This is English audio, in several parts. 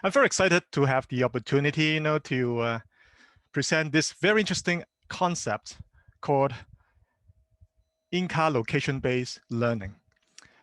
I'm very excited to have the opportunity, to present this very interesting concept called in-car location-based learning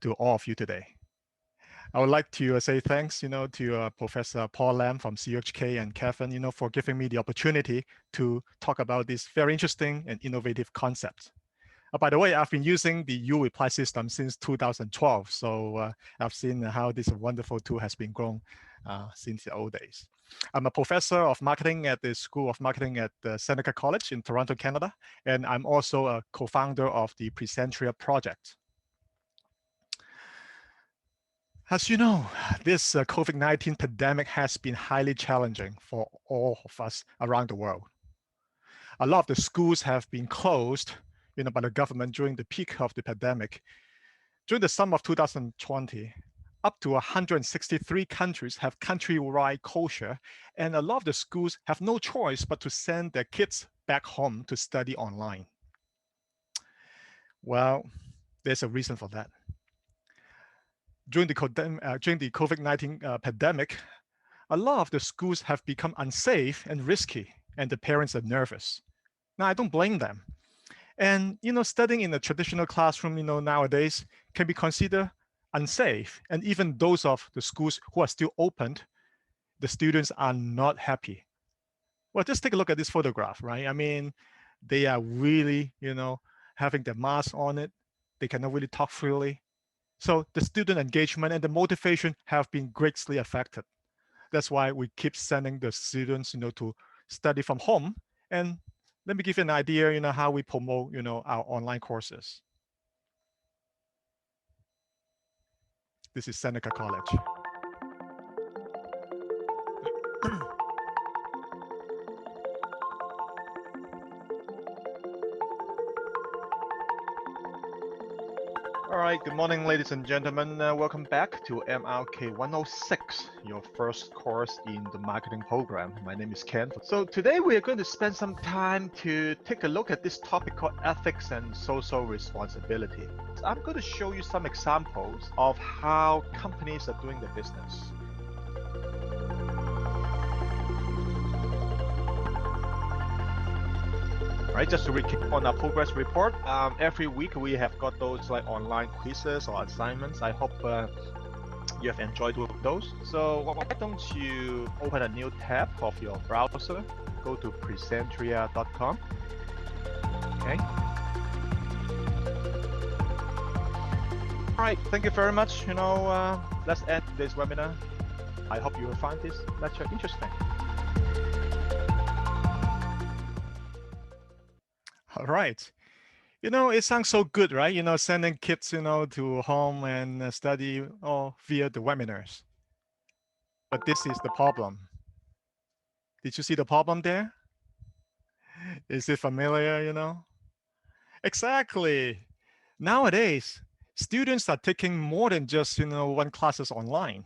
to all of you today. I would like to say thanks, to Professor Paul Lam from CUHK and Kevin, for giving me the opportunity to talk about this very interesting and innovative concept. By the way, I've been using the U-Reply system since 2012, so I've seen how this wonderful tool has been grown since the old days. I'm a professor of marketing at the School of Marketing at Seneca College in Toronto, Canada, and I'm also a co-founder of the Presentria project. As you know, this COVID-19 pandemic has been highly challenging for all of us around the world. A lot of the schools have been closed by the government during the peak of the pandemic. During the summer of 2020, up to 163 countries have countrywide closure, and a lot of the schools have no choice but to send their kids back home to study online. Well, there's a reason for that. During the COVID-19 pandemic, a lot of the schools have become unsafe and risky, and the parents are nervous. Now, I don't blame them. And studying in a traditional classroom, nowadays can be considered unsafe. And even those of the schools who are still opened, the students are not happy. Well, just take a look at this photograph, right? I mean, they are really, having their mask on it. They cannot really talk freely. So the student engagement and the motivation have been greatly affected. That's why we keep sending the students, to study from home. And let me give you an idea, how we promote, our online courses. This is Seneca College. All right, good morning, ladies and gentlemen. Welcome back to MRK 106, your first course in the marketing program. My name is Ken. So today we are going to spend some time to take a look at this topic called ethics and social responsibility. I'm going to show you some examples of how companies are doing their business. Right, just to recap on our progress report, every week we have got those like online quizzes or assignments. I hope you have enjoyed those. So why don't you open a new tab of your browser, go to presentria.com. Okay. All right, thank you very much. Let's end this webinar. I hope you will find this lecture interesting. All right. It sounds so good, right? Sending kids, to home and study via the webinars. But this is the problem. Did you see the problem there? Is it familiar? Exactly. Nowadays, students are taking more than just, one classes online.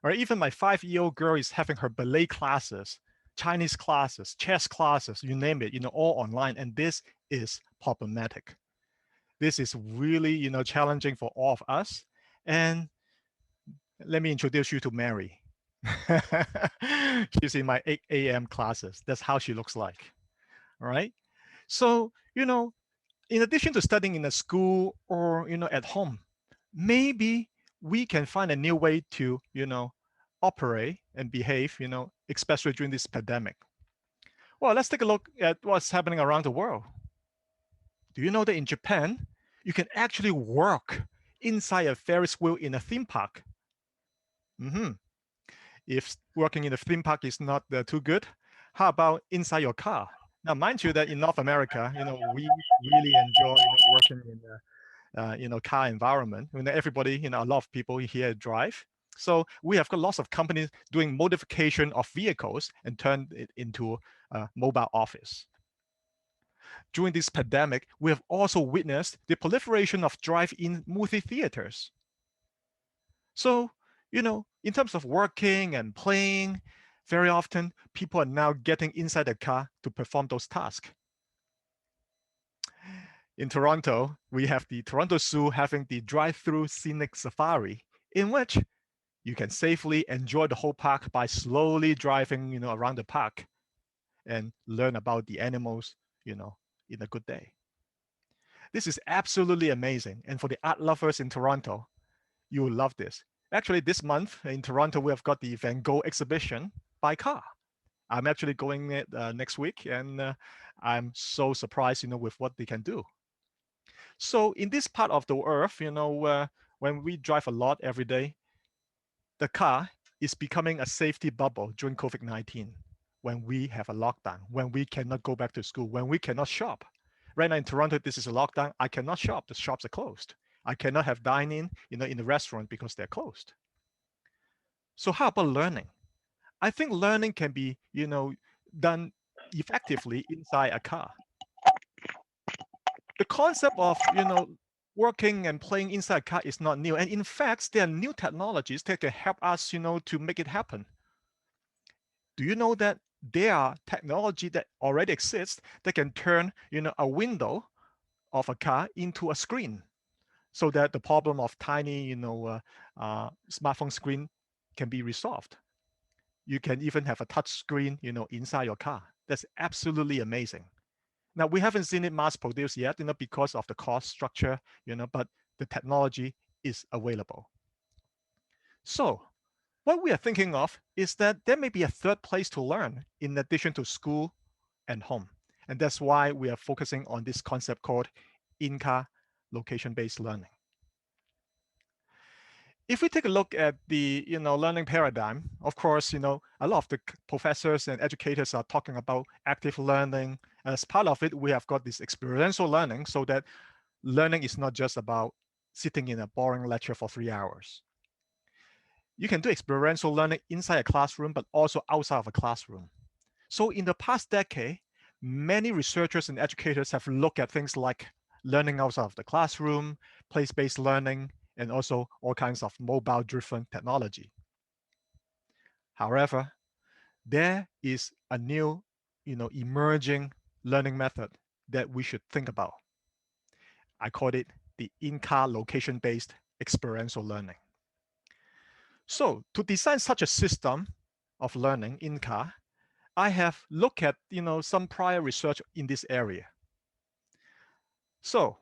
Or even my 5-year-old girl is having her ballet classes, Chinese classes, chess classes, you name it, all online. And this is problematic. This is really, challenging for all of us. And let me introduce you to Mary. She's in my 8 a.m. classes. That's how she looks like. All right. So, in addition to studying in a school or, at home, maybe we can find a new way to, operate and behave, especially during this pandemic. Well, let's take a look at what's happening around the world. Do you know that in Japan, you can actually work inside a Ferris wheel in a theme park? If working in a theme park is not too good, how about inside your car? Now, mind you that in North America, we really enjoy working in a car environment. Everybody, a lot of people here drive. So we have got lots of companies doing modification of vehicles and turn it into a mobile office. During this pandemic, we have also witnessed the proliferation of drive-in movie theaters. So, in terms of working and playing, very often people are now getting inside the car to perform those tasks. In Toronto, we have the Toronto Zoo having the drive-through scenic safari, in which You can safely enjoy the whole park by slowly driving, around the park and learn about the animals, you know, in a good day. This is absolutely amazing. And for the art lovers in Toronto, you will love this. Actually, this month in Toronto, we have got the Van Gogh exhibition by car. I'm actually going it next week, and I'm so surprised, with what they can do. So in this part of the earth, when we drive a lot every day, the car is becoming a safety bubble during COVID-19 when we have a lockdown, when we cannot go back to school, when we cannot shop. Right now in Toronto, this is a lockdown. I cannot shop. The shops are closed. I cannot have dining, in the restaurant because they're closed. So how about learning? I think learning can be, done effectively inside a car. The concept of, working and playing inside a car is not new. And in fact, there are new technologies that can help us, to make it happen. Do you know that there are technology that already exists that can turn, a window of a car into a screen so that the problem of tiny, smartphone screen can be resolved. You can even have a touch screen, inside your car. That's absolutely amazing. Now we haven't seen it mass produced yet, because of the cost structure, but the technology is available. So what we are thinking of is that there may be a third place to learn in addition to school and home. And that's why we are focusing on this concept called in-car location-based learning. If we take a look at the learning paradigm, of course, a lot of the professors and educators are talking about active learning. And as part of it, we have got this experiential learning so that learning is not just about sitting in a boring lecture for 3 hours. You can do experiential learning inside a classroom, but also outside of a classroom. So in the past decade, many researchers and educators have looked at things like learning outside of the classroom, place-based learning, and also all kinds of mobile-driven technology. However, there is a new, emerging learning method that we should think about. I call it the in-car location-based experiential learning. So to design such a system of learning in-car, I have looked at some prior research in this area. So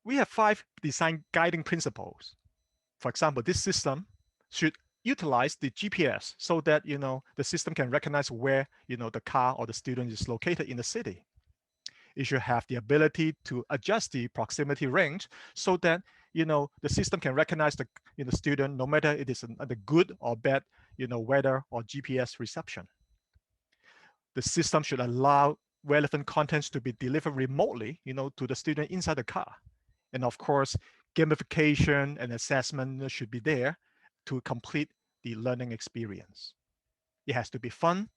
we have 5 design guiding principles. For example, this system should utilize the GPS so that the system can recognize where the car or the student is located in the city. It should have the ability to adjust the proximity range so that the system can recognize the student no matter it is the good or bad weather or GPS reception. The system should allow relevant contents to be delivered remotely, to the student inside the car. And of course, gamification and assessment should be there to complete the learning experience. It has to be fun,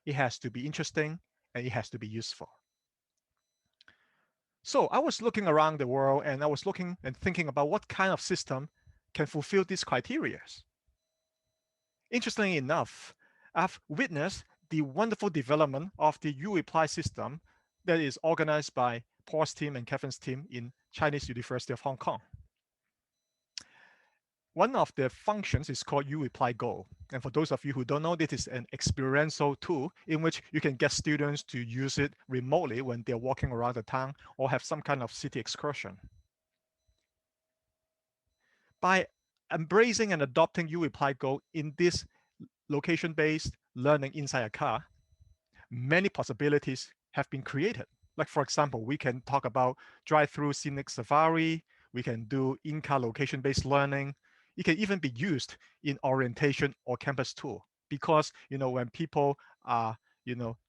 it has to be interesting, and it has to be useful. So I was looking around the world and I was looking and thinking about what kind of system can fulfill these criteria. Interestingly enough, I've witnessed the wonderful development of the U-Reply system that is organized by Paul's team and Kevin's team in Chinese University of Hong Kong. One of the functions is called eLFA2020 Go. And for those of you who don't know, this is an experiential tool in which you can get students to use it remotely when they're walking around the town or have some kind of city excursion. By embracing and adopting eLFA2020 Go in this location-based learning inside a car, many possibilities have been created. Like for example, we can talk about drive-through scenic safari, we can do in-car location-based learning. It can even be used in orientation or campus tour because when people are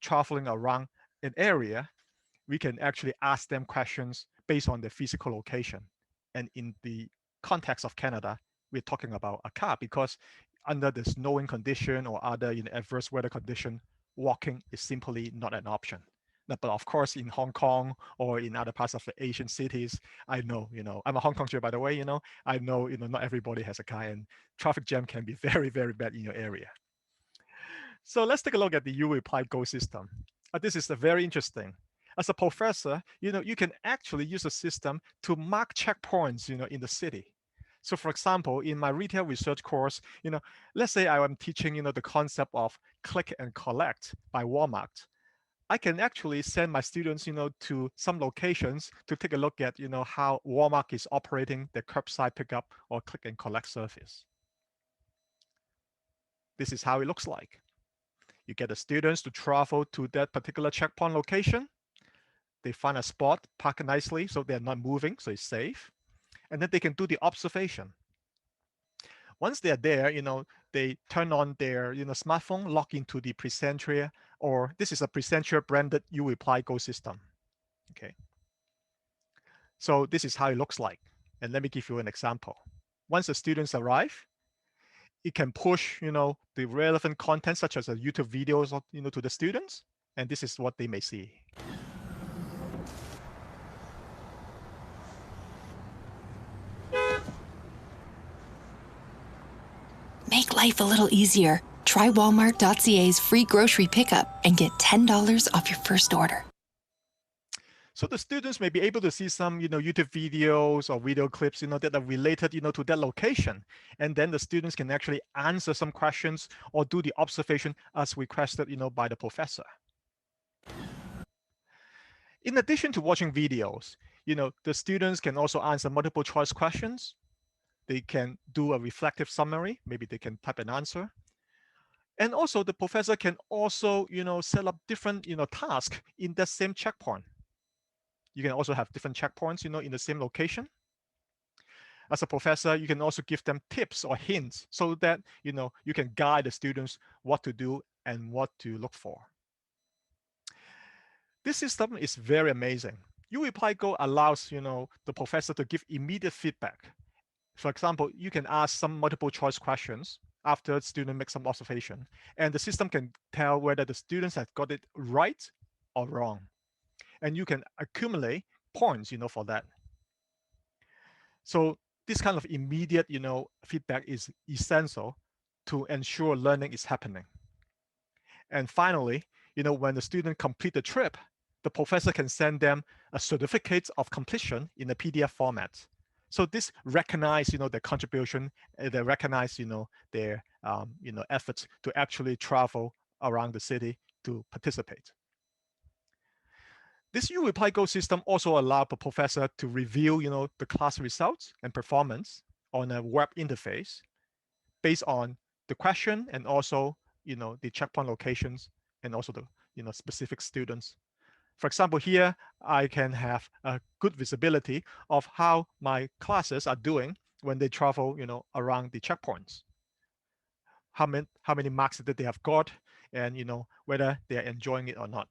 traveling around an area, we can actually ask them questions based on their physical location. And in the context of Canada, we're talking about a car because under the snowing condition or other adverse weather condition, walking is simply not an option. But of course, in Hong Kong or in other parts of the Asian cities, I know, I'm a Hong Konger, by the way, I know, not everybody has a car and traffic jam can be very, very bad in your area. So let's take a look at the U-Reply Go system. This is very interesting. As a professor, you can actually use a system to mark checkpoints, in the city. So for example, in my retail research course, let's say I am teaching, the concept of click and collect by Walmart. I can actually send my students, to some locations to take a look at, how Walmart is operating the curbside pickup or click and collect service. This is how it looks like. You get the students to travel to that particular checkpoint location. They find a spot, park nicely so they're not moving, so it's safe. And then they can do the observation. Once they're there, they turn on their smartphone, log into the Presentria, or this is a Presentria branded eReply Go system. Okay. So this is how it looks like. And let me give you an example. Once the students arrive, it can push, the relevant content such as YouTube videos, to the students, and this is what they may see. Make life a little easier. Try Walmart.ca's free grocery pickup and get $10 off your first order. So the students may be able to see some, YouTube videos or video clips, that are related, to that location. And then the students can actually answer some questions or do the observation as requested, by the professor. In addition to watching videos, the students can also answer multiple choice questions. They can do a reflective summary. Maybe they can type an answer. And also the professor can also, set up different, tasks in that same checkpoint. You can also have different checkpoints, in the same location. As a professor, you can also give them tips or hints so that, you can guide the students what to do and what to look for. This system is very amazing. eReply Go allows, the professor to give immediate feedback. For example, you can ask some multiple choice questions after the student makes some observation, and the system can tell whether the students have got it right or wrong. And you can accumulate points, for that. So this kind of immediate, feedback is essential to ensure learning is happening. And finally, when the student complete the trip, the professor can send them a certificate of completion in a PDF format. So this recognize, their contribution, they recognize, their, efforts to actually travel around the city to participate. This eReply Go system also allows the professor to review, the class results and performance on a web interface based on the question and also, the checkpoint locations and also the, specific students. For example, here I can have a good visibility of how my classes are doing when they travel, around the checkpoints. How many marks that they have got, and whether they are enjoying it or not.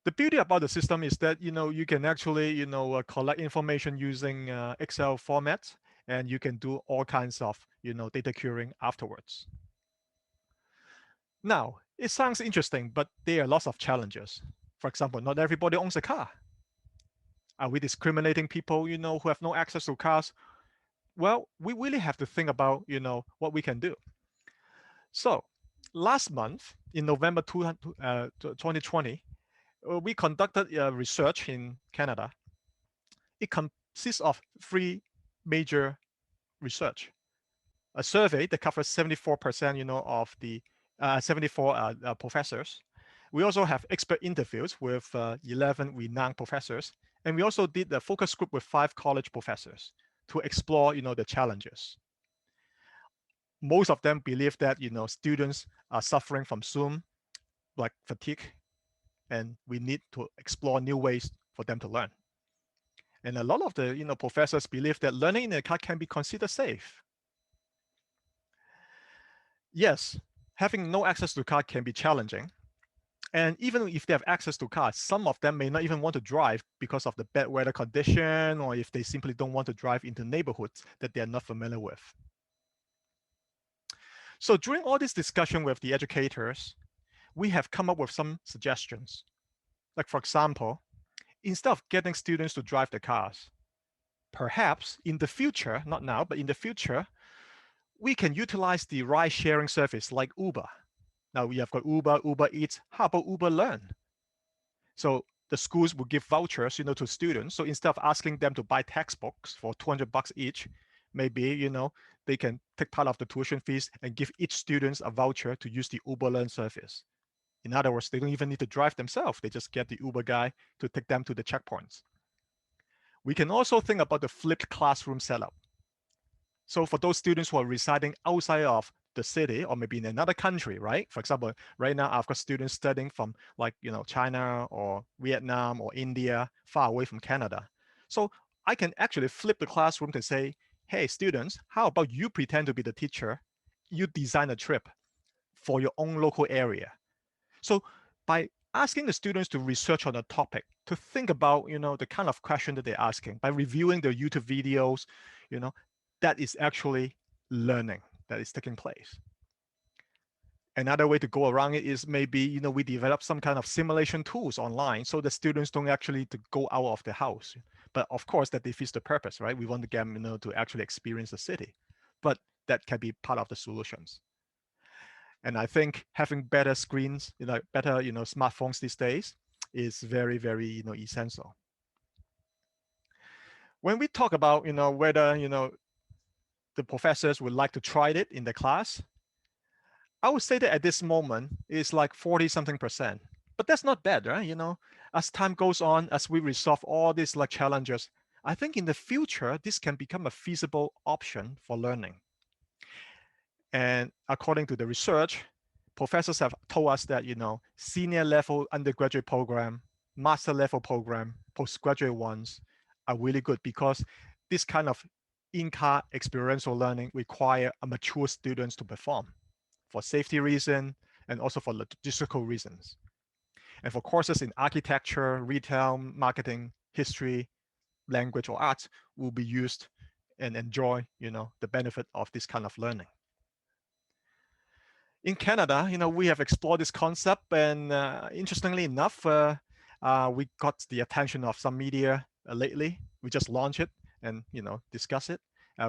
The beauty about the system is that you can actually collect information using Excel format, and you can do all kinds of data querying afterwards. Now, it sounds interesting, but there are lots of challenges. For example, not everybody owns a car. Are we discriminating people, who have no access to cars? Well, we really have to think about, what we can do. So last month, in November 2020, we conducted research in Canada. It consists of three major research. A survey that covers 74%, of the 74 professors. We also have expert interviews with 11 renowned professors. And we also did a focus group with 5 college professors to explore, the challenges. Most of them believe that, students are suffering from Zoom, like fatigue, and we need to explore new ways for them to learn. And a lot of the, professors believe that learning in a car can be considered safe. Yes, having no access to a car can be challenging. And even if they have access to cars, some of them may not even want to drive because of the bad weather condition, or if they simply don't want to drive into neighborhoods that they are not familiar with. So during all this discussion with the educators, we have come up with some suggestions. Like for example, instead of getting students to drive the cars, perhaps in the future, not now, but in the future, we can utilize the ride sharing service like Uber. Now we have got Uber, Uber Eats. How about Uber Learn? So the schools will give vouchers, to students. So instead of asking them to buy textbooks for 200 bucks each, maybe, they can take part of the tuition fees and give each students a voucher to use the Uber Learn service. In other words, they don't even need to drive themselves. They just get the Uber guy to take them to the checkpoints. We can also think about the flipped classroom setup. So for those students who are residing outside of the city or maybe in another country, right? For example, right now I've got students studying from like, China or Vietnam or India, far away from Canada. So I can actually flip the classroom to say, hey, students, how about you pretend to be the teacher? You design a trip for your own local area. So by asking the students to research on a topic, to think about, the kind of question that they're asking, by reviewing their YouTube videos, you know, that is actually learning that is taking place. Another way to go around it is maybe, we develop some kind of simulation tools online so the students don't actually to go out of the house. But of course, that defeats the purpose, right? We want to get them, to actually experience the city. But that can be part of the solutions. And I think having better screens, better, smartphones these days is very, very, essential. When we talk about, whether, the professors would like to try it in the class, I would say that at this moment it's like 40 something percent. But that's not bad, right? As time goes on, as we resolve all these like challenges, I think in the future, this can become a feasible option for learning. And according to the research, professors have told us that, senior level undergraduate program, master level program, postgraduate ones are really good because this kind of in-car experiential learning require a mature students to perform for safety reason and also for logistical reasons. And for courses in architecture, retail, marketing, history, language, or arts will be used and enjoy, the benefit of this kind of learning. In Canada, we have explored this concept, and interestingly enough, we got the attention of some media lately. We just launched it and discuss it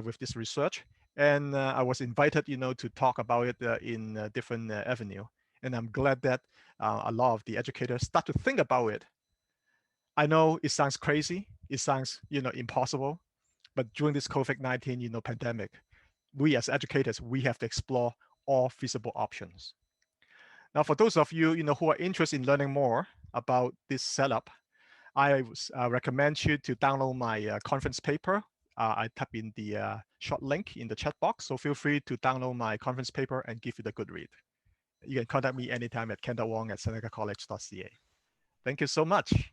with this research, and I was invited, to talk about it in a different avenue. And I'm glad that a lot of the educators start to think about it. I know it sounds crazy, it sounds impossible, but during this COVID-19 pandemic, we as educators we have to explore all feasible options. Now, for those of you, who are interested in learning more about this setup, I recommend you to download my conference paper. I type in the short link in the chat box, so feel free to download my conference paper and give it a good read. You can contact me anytime at ken.wong@senecacollege.ca. Thank you so much.